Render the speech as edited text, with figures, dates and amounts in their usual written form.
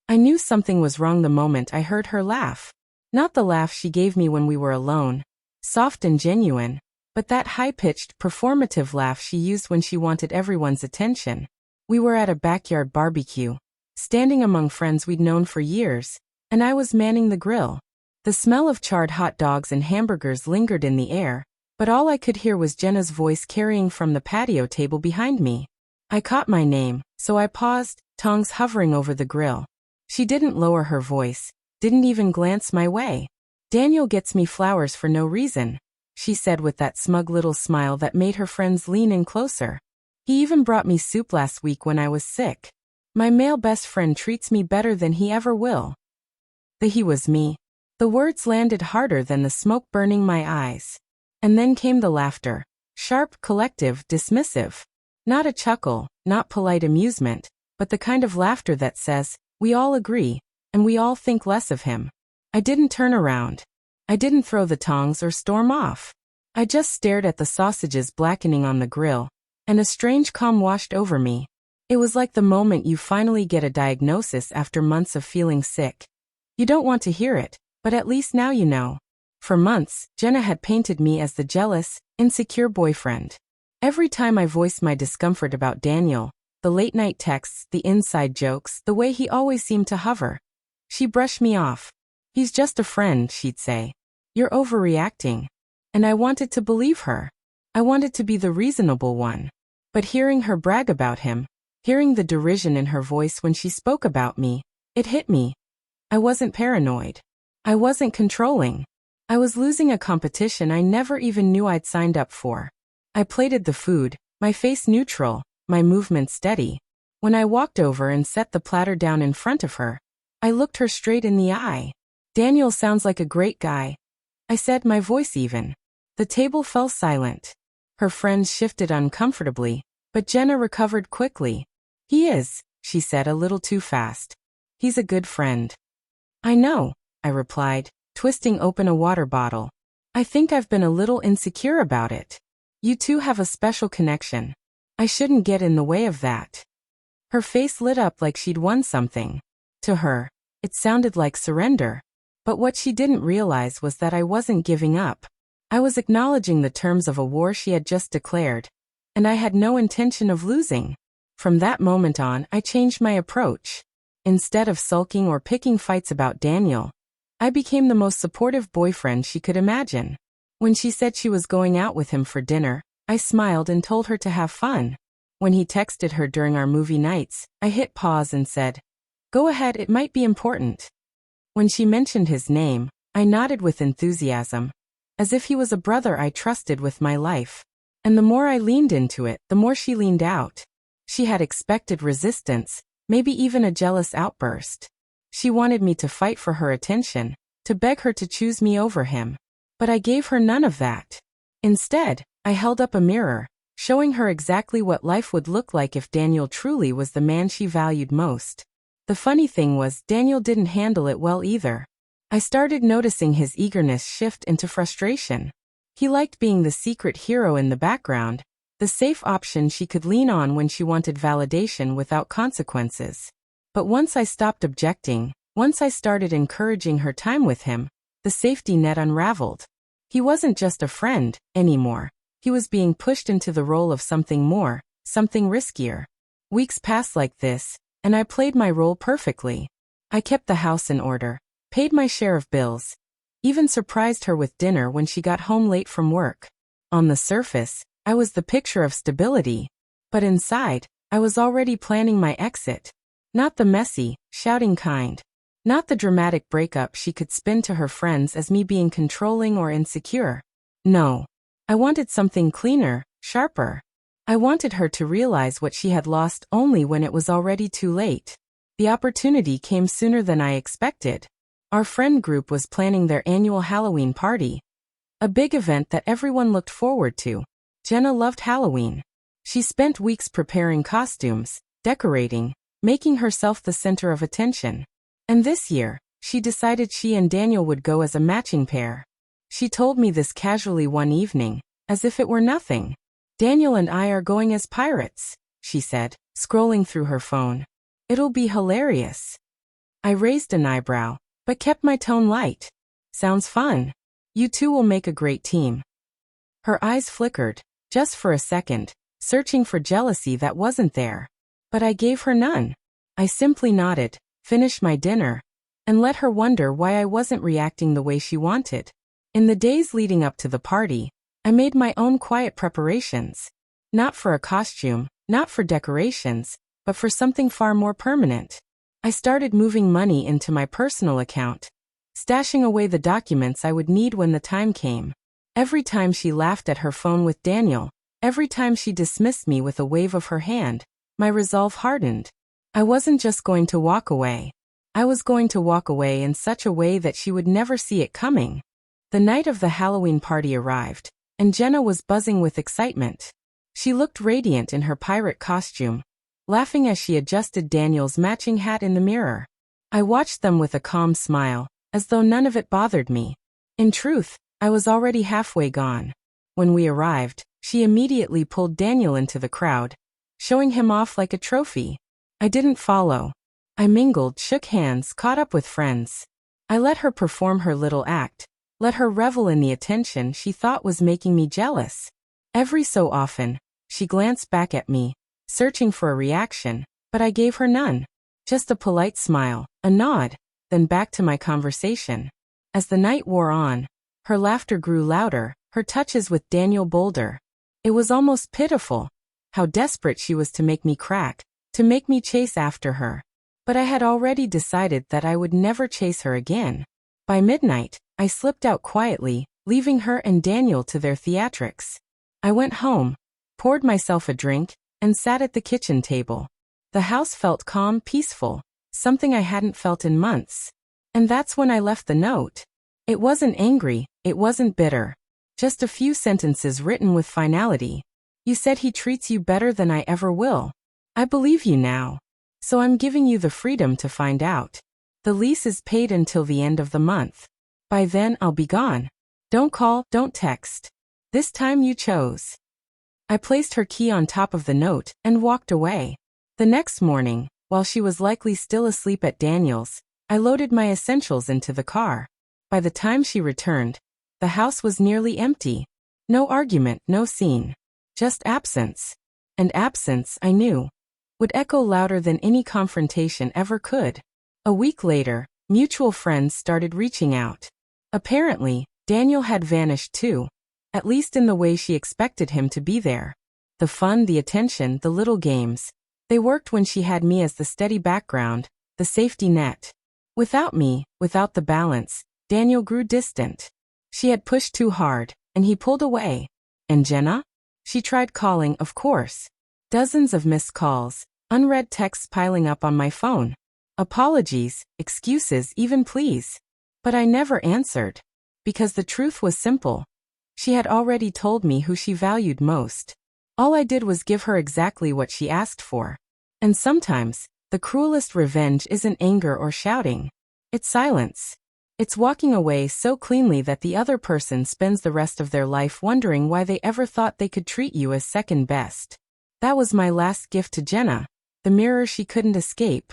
I knew something was wrong the moment I heard her laugh. Not the laugh she gave me when we were alone, soft and genuine, but that high-pitched, performative laugh she used when she wanted everyone's attention. We were at a backyard barbecue, standing among friends we'd known for years, and I was manning the grill. The smell of charred hot dogs and hamburgers lingered in the air, but all I could hear was Jenna's voice carrying from the patio table behind me. I caught my name, so I paused, tongs hovering over the grill. She didn't lower her voice, didn't even glance my way. "Daniel gets me flowers for no reason," she said with that smug little smile that made her friends lean in closer. "He even brought me soup last week when I was sick. My male best friend treats me better than he ever will." The he was me. The words landed harder than the smoke burning my eyes. And then came the laughter. Sharp, collective, dismissive. Not a chuckle, not polite amusement, but the kind of laughter that says, "We all agree, and we all think less of him." I didn't turn around. I didn't throw the tongs or storm off. I just stared at the sausages blackening on the grill, and a strange calm washed over me. It was like the moment you finally get a diagnosis after months of feeling sick. You don't want to hear it, but at least now you know. For months, Jenna had painted me as the jealous, insecure boyfriend. Every time I voiced my discomfort about Daniel, the late-night texts, the inside jokes, the way he always seemed to hover, she brushed me off. "He's just a friend," she'd say. "You're overreacting." And I wanted to believe her. I wanted to be the reasonable one. But hearing her brag about him, hearing the derision in her voice when she spoke about me, it hit me. I wasn't paranoid. I wasn't controlling. I was losing a competition I never even knew I'd signed up for. I plated the food, my face neutral, my movement steady. When I walked over and set the platter down in front of her, I looked her straight in the eye. "Daniel sounds like a great guy," I said, my voice even. The table fell silent. Her friends shifted uncomfortably, but Jenna recovered quickly. "He is," she said a little too fast. "He's a good friend." "I know," I replied, twisting open a water bottle. "I think I've been a little insecure about it. You two have a special connection. I shouldn't get in the way of that." Her face lit up like she'd won something. To her, it sounded like surrender. But what she didn't realize was that I wasn't giving up. I was acknowledging the terms of a war she had just declared, and I had no intention of losing. From that moment on, I changed my approach. Instead of sulking or picking fights about Daniel, I became the most supportive boyfriend she could imagine. When she said she was going out with him for dinner, I smiled and told her to have fun. When he texted her during our movie nights, I hit pause and said, "Go ahead, it might be important." When she mentioned his name, I nodded with enthusiasm, as if he was a brother I trusted with my life. And the more I leaned into it, the more she leaned out. She had expected resistance, maybe even a jealous outburst. She wanted me to fight for her attention, to beg her to choose me over him. But I gave her none of that. Instead, I held up a mirror, showing her exactly what life would look like if Daniel truly was the man she valued most. The funny thing was, Daniel didn't handle it well either. I started noticing his eagerness shift into frustration. He liked being the secret hero in the background, the safe option she could lean on when she wanted validation without consequences. But once I stopped objecting, once I started encouraging her time with him, the safety net unraveled. He wasn't just a friend anymore. He was being pushed into the role of something more, something riskier. Weeks passed like this, and I played my role perfectly. I kept the house in order, paid my share of bills, even surprised her with dinner when she got home late from work. On the surface, I was the picture of stability, but inside, I was already planning my exit. Not the messy, shouting kind. Not the dramatic breakup she could spin to her friends as me being controlling or insecure. No. I wanted something cleaner, sharper. I wanted her to realize what she had lost only when it was already too late. The opportunity came sooner than I expected. Our friend group was planning their annual Halloween party. A big event that everyone looked forward to. Jenna loved Halloween. She spent weeks preparing costumes, decorating, making herself the center of attention. And this year, she decided she and Daniel would go as a matching pair. She told me this casually one evening, as if it were nothing. "Daniel and I are going as pirates," she said, scrolling through her phone. "It'll be hilarious." I raised an eyebrow, but kept my tone light. Sounds fun. You two will make a great team. Her eyes flickered, just for a second, searching for jealousy that wasn't there. But I gave her none. I simply nodded, finished my dinner, and let her wonder why I wasn't reacting the way she wanted. In the days leading up to the party, I made my own quiet preparations. Not for a costume, not for decorations, but for something far more permanent. I started moving money into my personal account, stashing away the documents I would need when the time came. Every time she laughed at her phone with Daniel, every time she dismissed me with a wave of her hand, my resolve hardened. I wasn't just going to walk away. I was going to walk away in such a way that she would never see it coming. The night of the Halloween party arrived, and Jenna was buzzing with excitement. She looked radiant in her pirate costume, laughing as she adjusted Daniel's matching hat in the mirror. I watched them with a calm smile, as though none of it bothered me. In truth, I was already halfway gone. When we arrived, she immediately pulled Daniel into the crowd, showing him off like a trophy. I didn't follow. I mingled, shook hands, caught up with friends. I let her perform her little act, let her revel in the attention she thought was making me jealous. Every so often, she glanced back at me, searching for a reaction, but I gave her none. Just a polite smile, a nod, then back to my conversation. As the night wore on, her laughter grew louder, her touches with Daniel bolder. It was almost pitiful, how desperate she was to make me crack, to make me chase after her. But I had already decided that I would never chase her again. By midnight, I slipped out quietly, leaving her and Daniel to their theatrics. I went home, poured myself a drink, and sat at the kitchen table. The house felt calm, peaceful, something I hadn't felt in months. And that's when I left the note. It wasn't angry, it wasn't bitter. Just a few sentences written with finality. You said he treats you better than I ever will. I believe you now. So I'm giving you the freedom to find out. The lease is paid until the end of the month. By then I'll be gone. Don't call, don't text. This time you chose. I placed her key on top of the note and walked away. The next morning, while she was likely still asleep at Daniel's, I loaded my essentials into the car. By the time she returned, the house was nearly empty. No argument, no scene. Just absence. And absence, I knew, would echo louder than any confrontation ever could. A week later, mutual friends started reaching out. Apparently, Daniel had vanished too, at least in the way she expected him to be there. The fun, the attention, the little games. They worked when she had me as the steady background, the safety net. Without me, without the balance, Daniel grew distant. She had pushed too hard, and he pulled away. And Jenna? She tried calling, of course. Dozens of missed calls, unread texts piling up on my phone. Apologies, excuses, even pleas. But I never answered. Because the truth was simple. She had already told me who she valued most. All I did was give her exactly what she asked for. And sometimes, the cruelest revenge isn't anger or shouting. It's silence. It's walking away so cleanly that the other person spends the rest of their life wondering why they ever thought they could treat you as second best. That was my last gift to Jenna, the mirror she couldn't escape.